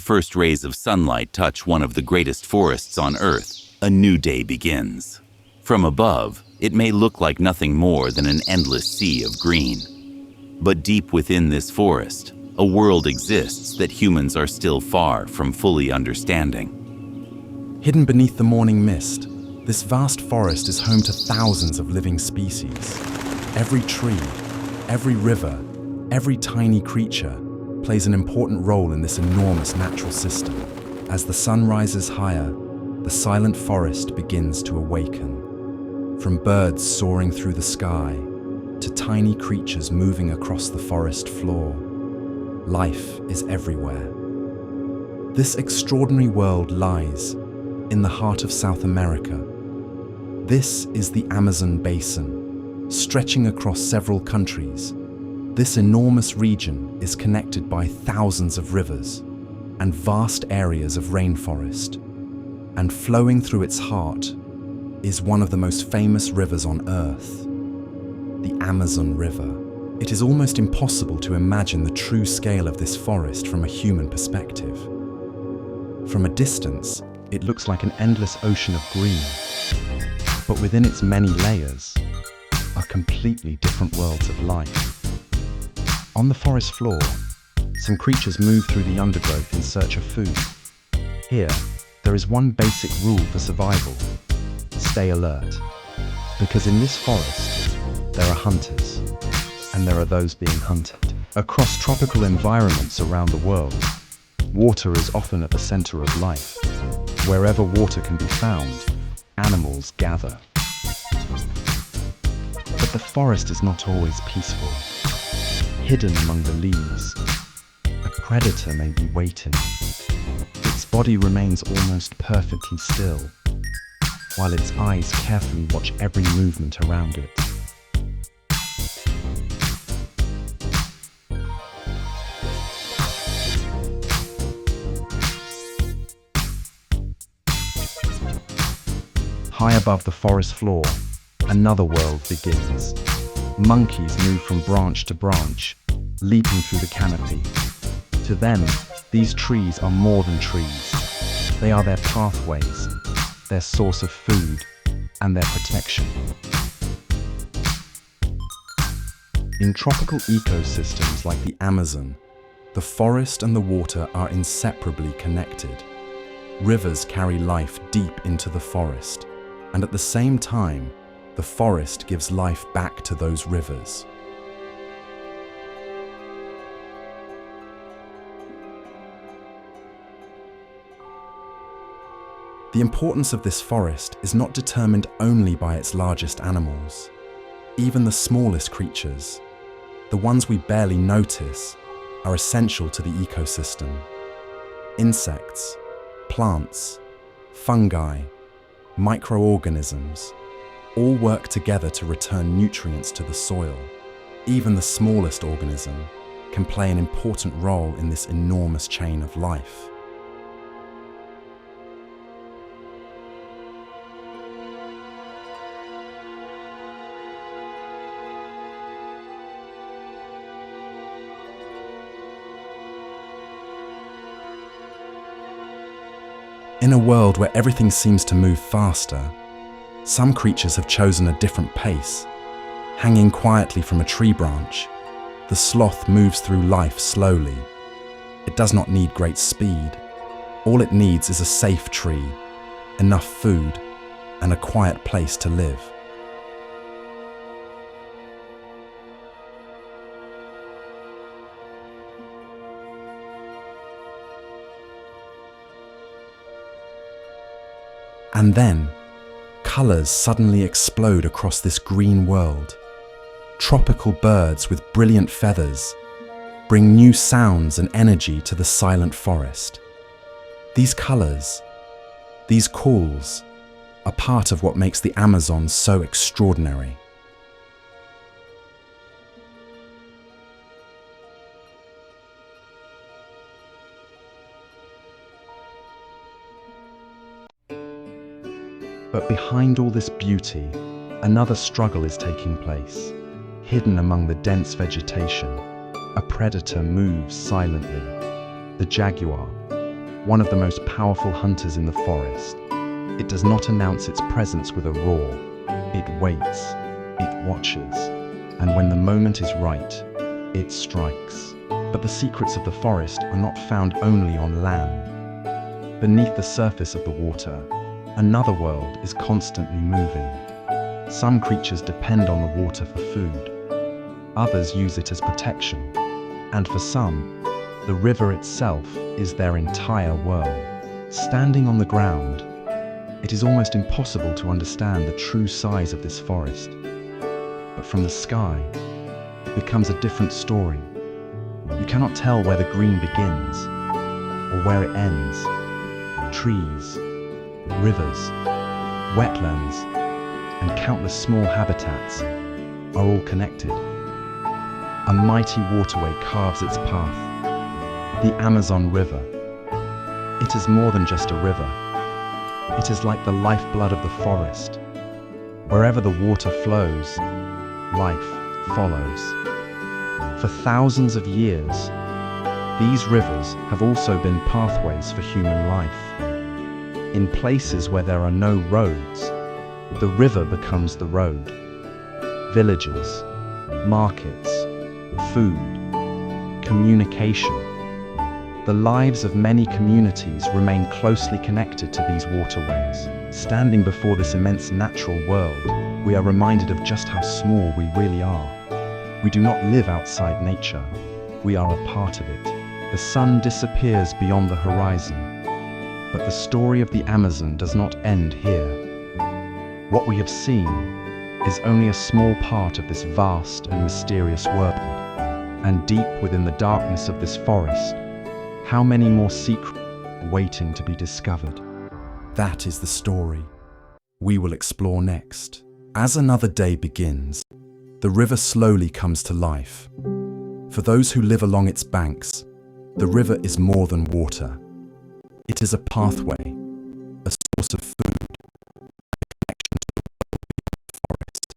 first rays of sunlight touch one of the greatest forests on Earth, a new day begins. From above, it may look like nothing more than an endless sea of green. But deep within this forest, a world exists that humans are still far from fully understanding. Hidden beneath the morning mist, this vast forest is home to thousands of living species. Every tree, every river, every tiny creature plays an important role in this enormous natural system. As the sun rises higher, the silent forest begins to awaken. From birds soaring through the sky to tiny creatures moving across the forest floor, life is everywhere. This extraordinary world lies in the heart of South America. This is the Amazon basin, stretching across several countries. This enormous region is connected by thousands of rivers and vast areas of rainforest, and flowing through its heart is one of the most famous rivers on Earth, the Amazon River. It is almost impossible to imagine the true scale of this forest from a human perspective. From a distance, it looks like an endless ocean of green, but within its many layers are completely different worlds of life. On the forest floor, some creatures move through the undergrowth in search of food. Here, there is one basic rule for survival: stay alert. Because in this forest, there are hunters, and there are those being hunted. Across tropical environments around the world, water is often at the center of life. Wherever water can be found, animals gather. But the forest is not always peaceful. Hidden among the leaves, a predator may be waiting. Its body remains almost perfectly still, while its eyes carefully watch every movement around it. High above the forest floor, another world begins. Monkeys move from branch to branch, leaping through the canopy. To them, these trees are more than trees. They are their pathways, their source of food, and their protection. In tropical ecosystems like the Amazon, the forest and the water are inseparably connected. Rivers carry life deep into the forest, and at the same time, the forest gives life back to those rivers. The importance of this forest is not determined only by its largest animals. Even the smallest creatures, the ones we barely notice, are essential to the ecosystem. Insects, plants, fungi, microorganisms, all work together to return nutrients to the soil. Even the smallest organism can play an important role in this enormous chain of life. In a world where everything seems to move faster, some creatures have chosen a different pace. Hanging quietly from a tree branch, the sloth moves through life slowly. It does not need great speed. All it needs is a safe tree, enough food, and a quiet place to live. And then, colours suddenly explode across this green world. Tropical birds with brilliant feathers bring new sounds and energy to the silent forest. These colours, these calls, are part of what makes the Amazon so extraordinary. But behind all this beauty, another struggle is taking place. Hidden among the dense vegetation, a predator moves silently. The jaguar, one of the most powerful hunters in the forest. It does not announce its presence with a roar. It waits, it watches, and when the moment is right, it strikes. But the secrets of the forest are not found only on land. Beneath the surface of the water, another world is constantly moving. Some creatures depend on the water for food. Others use it as protection. And for some, the river itself is their entire world. Standing on the ground, it is almost impossible to understand the true size of this forest. But from the sky, it becomes a different story. You cannot tell where the green begins or where it ends. Trees, rivers, wetlands, and countless small habitats are all connected. A mighty waterway carves its path, the Amazon River. It is more than just a river. It is like the lifeblood of the forest. Wherever the water flows, life follows. For thousands of years, these rivers have also been pathways for human life. In places where there are no roads, the river becomes the road. Villages, markets, food, communication. The lives of many communities remain closely connected to these waterways. Standing before this immense natural world, we are reminded of just how small we really are. We do not live outside nature. We are a part of it. The sun disappears beyond the horizon, but the story of the Amazon does not end here. What we have seen is only a small part of this vast and mysterious world. And deep within the darkness of this forest, how many more secrets are waiting to be discovered? That is the story we will explore next. As another day begins, the river slowly comes to life. For those who live along its banks, the river is more than water. It is a pathway, a source of food, a connection to the forest.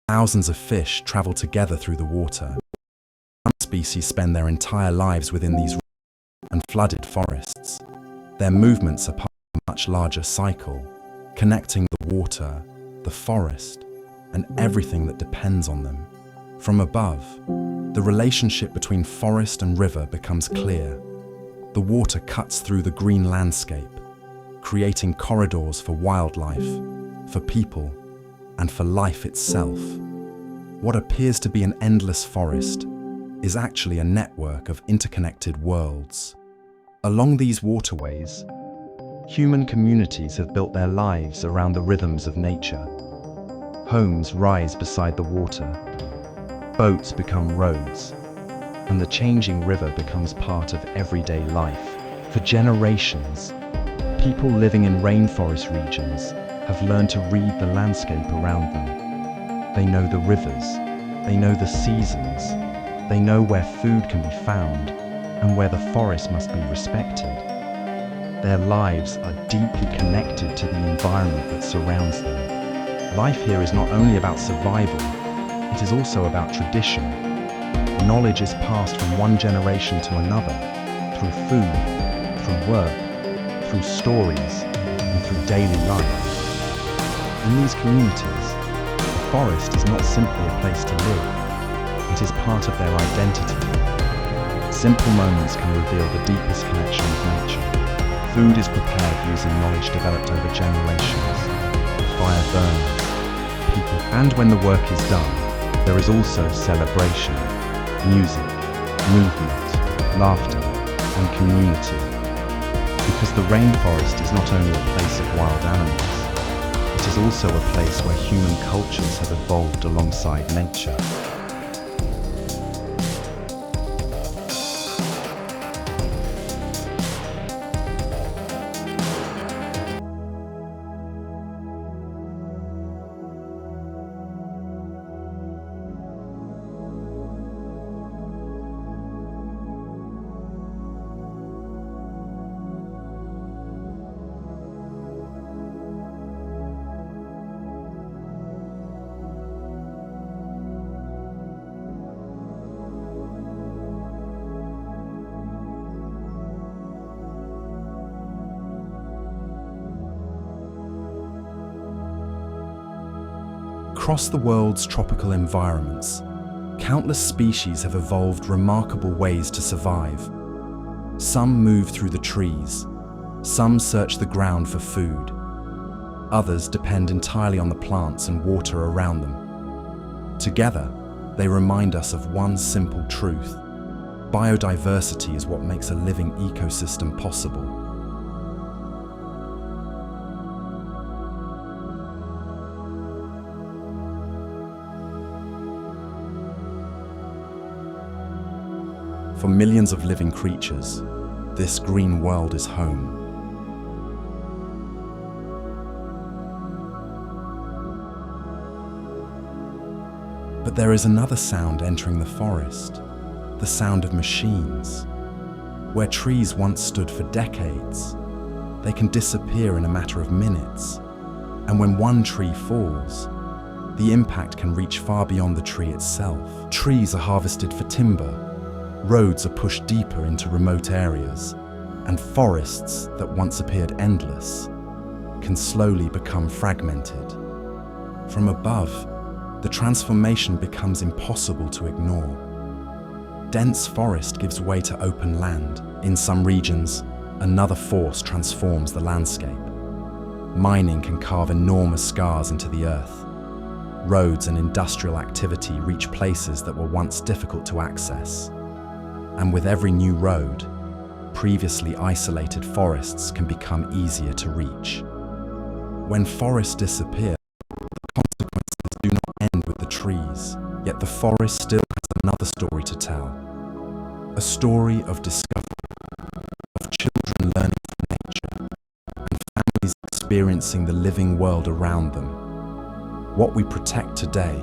Thousands of fish travel together through the water. Some species spend their entire lives within these and flooded forests. Their movements are part of a much larger cycle, connecting the water, the forest, and everything that depends on them. From above, the relationship between forest and river becomes clear. The water cuts through the green landscape, creating corridors for wildlife, for people, and for life itself. What appears to be an endless forest is actually a network of interconnected worlds. Along these waterways, human communities have built their lives around the rhythms of nature. Homes rise beside the water, boats become roads, and the changing river becomes part of everyday life. For generations, people living in rainforest regions have learned to read the landscape around them. They know the rivers, they know the seasons, they know where food can be found and where the forest must be respected. Their lives are deeply connected to the environment that surrounds them. Life here is not only about survival, it is also about tradition. Knowledge is passed from one generation to another, through food, through work, through stories, and through daily life. In these communities, the forest is not simply a place to live, it is part of their identity. Simple moments can reveal the deepest connection with nature. Food is prepared using knowledge developed over generations. Fire burns, people, and when the work is done, there is also celebration, music, movement, laughter, and community. Because the rainforest is not only a place of wild animals, it is also a place where human cultures have evolved alongside nature. Across the world's tropical environments, countless species have evolved remarkable ways to survive. Some move through the trees, some search the ground for food, others depend entirely on the plants and water around them. Together, they remind us of one simple truth: biodiversity is what makes a living ecosystem possible. For millions of living creatures, this green world is home. But there is another sound entering the forest, the sound of machines. Where trees once stood for decades, they can disappear in a matter of minutes. And when one tree falls, the impact can reach far beyond the tree itself. Trees are harvested for timber, roads are pushed deeper into remote areas, and forests that once appeared endless can slowly become fragmented. From above, the transformation becomes impossible to ignore. Dense forest gives way to open land. In some regions, another force transforms the landscape. Mining can carve enormous scars into the earth. Roads and industrial activity reach places that were once difficult to access. And with every new road, previously isolated forests can become easier to reach. When forests disappear, the consequences do not end with the trees, yet the forest still has another story to tell. A story of discovery, of children learning from nature, and families experiencing the living world around them. What we protect today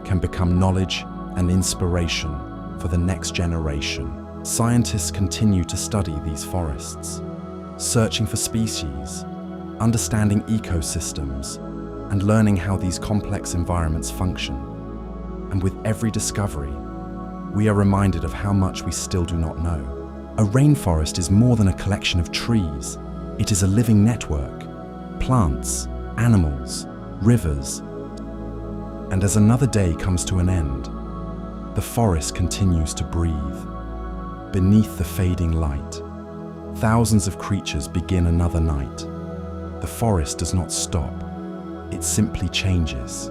can become knowledge and inspiration for the next generation. Scientists continue to study these forests, searching for species, understanding ecosystems, and learning how these complex environments function. And with every discovery, we are reminded of how much we still do not know. A rainforest is more than a collection of trees. It is a living network, plants, animals, rivers. And as another day comes to an end, the forest continues to breathe. Beneath the fading light, thousands of creatures begin another night. The forest does not stop, it simply changes.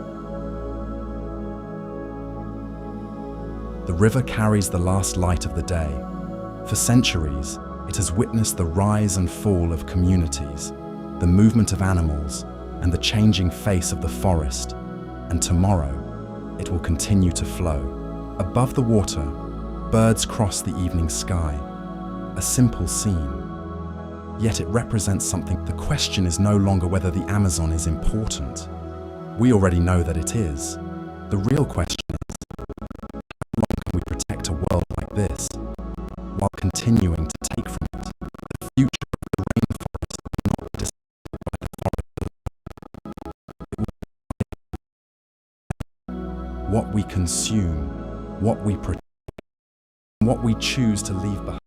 The river carries the last light of the day. For centuries, it has witnessed the rise and fall of communities, the movement of animals, and the changing face of the forest. And tomorrow, it will continue to flow. Above the water, birds cross the evening sky. A simple scene. Yet it represents something. The question is no longer whether the Amazon is important. We already know that it is. The real question is, how long can we protect a world like this, while continuing to take from it? The future of the rainforest will not be decided by the forest. What we consume, what we protect, and what we choose to leave behind.